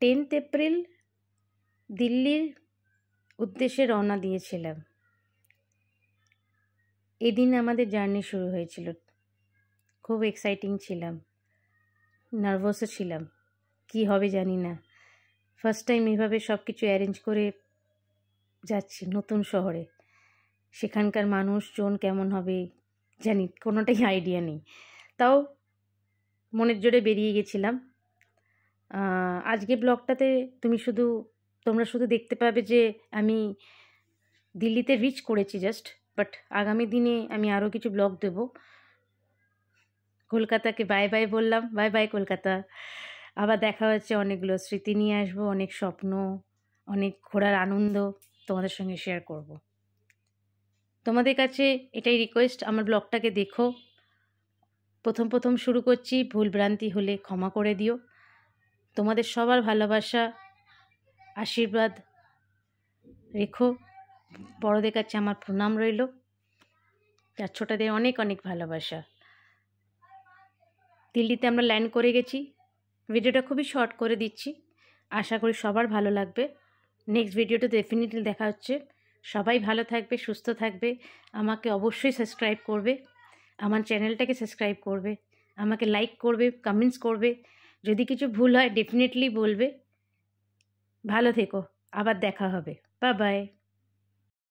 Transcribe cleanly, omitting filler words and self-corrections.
10th April দিল্লির উদ্দেশ্যে রওনা দিয়েছিলাম। এদিন আমাদের জার্নি শুরু হয়েছিল। খুব এক্সাইটিং ছিলাম, নার্ভাসও ছিলাম, কি হবে জানি না। ফার্স্ট টাইম এভাবে সব কিছু অ্যারেঞ্জ করে যাচ্ছি নতুন শহরে। সেখানকার মানুষজন কেমন হবে জানি কোনোটাই আইডিয়া নেই, তাও মনের জোরে বেরিয়ে গেছিলাম। আজকে ব্লগটাতে তোমরা শুধু দেখতে পাবে যে আমি দিল্লিতে রিচ করেছি জাস্ট, বাট আগামী দিনে আমি আরও কিছু ব্লগ দেব। কলকাতাকে বাই বাই বললাম, বাই বাই কলকাতা। আবার দেখা হচ্ছে, অনেকগুলো স্মৃতি নিয়ে আসবো, অনেক স্বপ্ন, অনেক ঘোরার আনন্দ তোমাদের সঙ্গে শেয়ার করব। তোমাদের কাছে এটাই রিকোয়েস্ট, আমার ব্লগটাকে দেখো। প্রথম শুরু করছি, ভুলভ্রান্তি হলে ক্ষমা করে দিও। তোমাদের সবার ভালোবাসা আশীর্বাদ রেখো। বড়দের কাছে আমার প্রণাম রইল, আর ছোটদের অনেক অনেক ভালোবাসা। দিল্লিতে আমরা ল্যান্ড করে গেছি। ভিডিওটা খুবই শর্ট করে দিচ্ছি, আশা করি সবার ভালো লাগবে। নেক্সট ভিডিওটা ডেফিনেটলি দেখা হচ্ছে। সবাই ভালো থাকবে, সুস্থ থাকবে। আমাকে অবশ্যই সাবস্ক্রাইব করবে, আমার চ্যানেলটাকে সাবস্ক্রাইব করবে, আমাকে লাইক করবে, কমেন্টস করবে। যদি কিছু ভুল হয় ডেফিনেটলি বলবে। ভালো থেকো, আবার দেখা হবে। Bye bye.